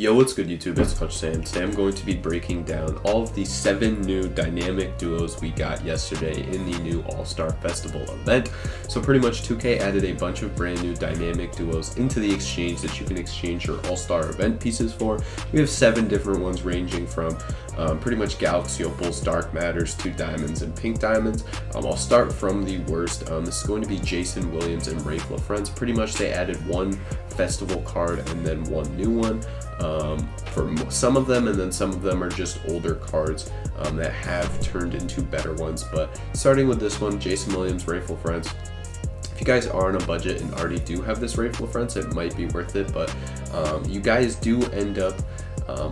Yo, what's good YouTube? It's Coach Sam. Today I'm going to be breaking down all of the 7 new dynamic duos we got yesterday in the new All-Star Festival event. So pretty much 2K added a bunch of brand new dynamic duos into the exchange that you can exchange your All-Star event pieces for. We have 7 different ones ranging from pretty much Galaxy Opals, Dark Matters, 2 Diamonds, and Pink Diamonds. I'll start from the worst. This is going to be Jason Williams and Rafe LaFrentz. Pretty much they added 1 festival card and then 1 new one. For some of them, and then some of them are just older cards that have turned into better ones. But starting with this one, Jason Williams, Rafe LaFrentz. If you guys are on a budget and already do have this Rafe LaFrentz, it might be worth it, but you guys do end up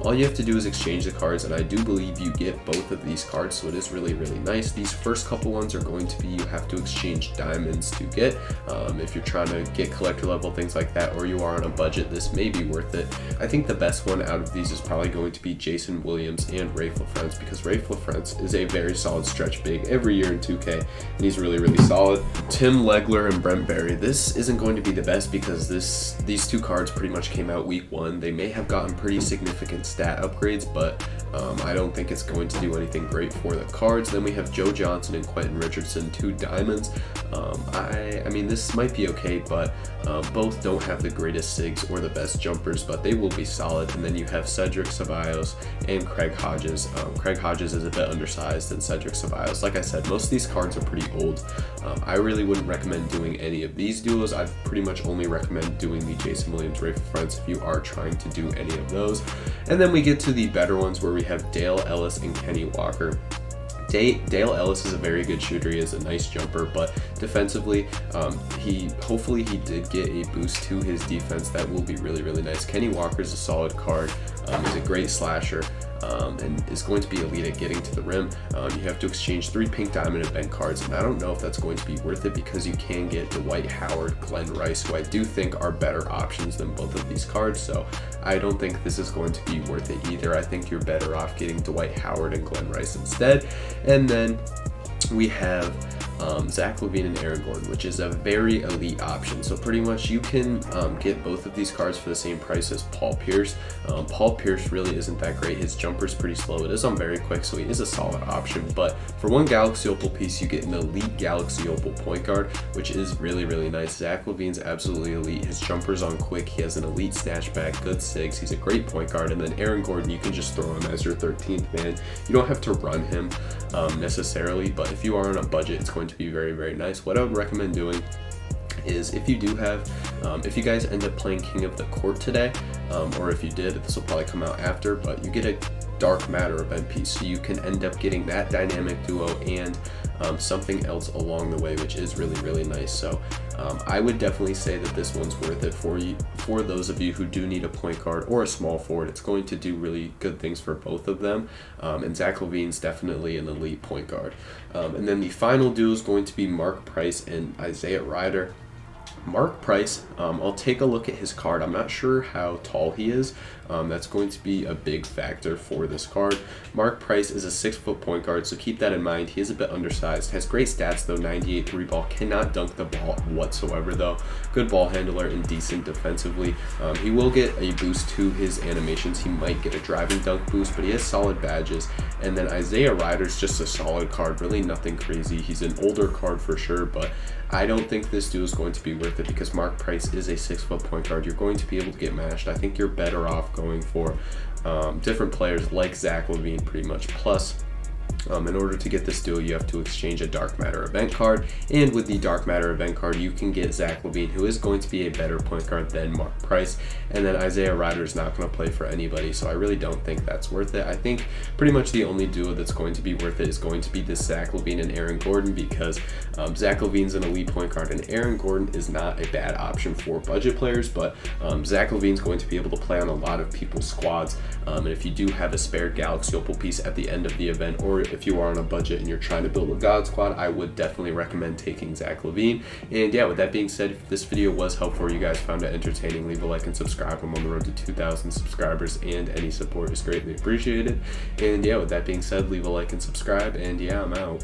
all you have to do is exchange the cards, and I do believe you get both of these cards, so it is really nice. These first couple ones are going to be you have to exchange diamonds to get. If you're trying to get collector level, things like that, or you are on a budget, this may be worth it. I think the best one out of these is probably going to be Jason Williams and Rafe LaFrentz, because Rafe LaFrentz is a very solid stretch big every year in 2K, and he's really solid. Tim Legler and Brent Berry. This isn't going to be the best because these 2 cards pretty much came out week 1. They may have gotten pretty significant stat upgrades, but I don't think it's going to do anything great for the cards. Then we have Joe Johnson and Quentin Richardson, 2 diamonds. I mean, this might be okay, but both don't have the greatest SIGs or the best jumpers, but they will be solid. And then you have Cedric Ceballos and Craig Hodges. Craig Hodges is a bit undersized than Cedric Ceballos. Like I said, most of these cards are pretty old. I really wouldn't recommend doing any of these duos. I'd pretty much only recommend doing the Jason Williams, Rafe LaFrentz if you are trying to do any of those. And then we get to the better ones where we have Dale Ellis and Kenny Walker. Dale Ellis is a very good shooter. He is a nice jumper, but defensively, hopefully he did get a boost to his defense that will be really nice. Kenny Walker is a solid card. He's a great slasher. And is going to be elite at getting to the rim. You have to exchange 3 Pink Diamond event cards, and I don't know if that's going to be worth it because you can get Dwight Howard, Glenn Rice, who I do think are better options than both of these cards, so I don't think this is going to be worth it either. I think you're better off getting Dwight Howard and Glenn Rice instead. And then we have Zach LaVine and Aaron Gordon, which is a very elite option. So pretty much you can get both of these cards for the same price as Paul Pierce. Paul Pierce really isn't that great. His jumper's pretty slow. It is on very quick, so he is a solid option. But for 1 Galaxy Opal piece, you get an elite Galaxy Opal point guard, which is really nice. Zach LaVine's absolutely elite. His jumper's on quick. He has an elite snatchback, good SIGs. He's a great point guard. And then Aaron Gordon, you can just throw him as your 13th man. You don't have to run him necessarily, but if you are on a budget, it's going to be very nice. What I would recommend doing is if you do have, if you guys end up playing King of the Court today, or if you did, this will probably come out after, but you get a Dark Matter event piece, so you can end up getting that dynamic duo and something else along the way, which is really nice. So I would definitely say that this one's worth it for you, for those of you who do need a point guard or a small forward. It's going to do really good things for both of them, and Zach LaVine's definitely an elite point guard. And then the final duo is going to be Mark Price and Isaiah Ryder. Mark Price, I'll take a look at his card. I'm not sure how tall he is. That's going to be a big factor for this card. Mark Price is a 6-foot point guard, so keep that in mind. He is a bit undersized, has great stats though, 98 3 ball, cannot dunk the ball whatsoever though. Good ball handler and decent defensively. He will get a boost to his animations. He might get a driving dunk boost, but he has solid badges. And then Isaiah Ryder's just a solid card, really nothing crazy. He's an older card for sure, but I don't think this duo is going to be worth it because Mark Price is a 6-foot point guard. You're going to be able to get mashed. I think you're better off going for different players like Zach LaVine pretty much. Plus, in order to get this duo, you have to exchange a Dark Matter event card, and with the Dark Matter event card, you can get Zach LaVine, who is going to be a better point guard than Mark Price, and then Isaiah Ryder is not going to play for anybody, so I really don't think that's worth it. I think pretty much the only duo that's going to be worth it is going to be this Zach LaVine and Aaron Gordon, because Zach LaVine's an elite point guard, and Aaron Gordon is not a bad option for budget players, but Zach LaVine's going to be able to play on a lot of people's squads, and if you do have a spare Galaxy Opal piece at the end of the event, or if you are on a budget and you're trying to build a God squad, I would definitely recommend taking Zach LaVine. And yeah, with that being said, if this video was helpful or you guys found it entertaining, leave a like and subscribe. I'm on the road to 2,000 subscribers, and any support is greatly appreciated. And yeah, with that being said, leave a like and subscribe, and yeah, I'm out.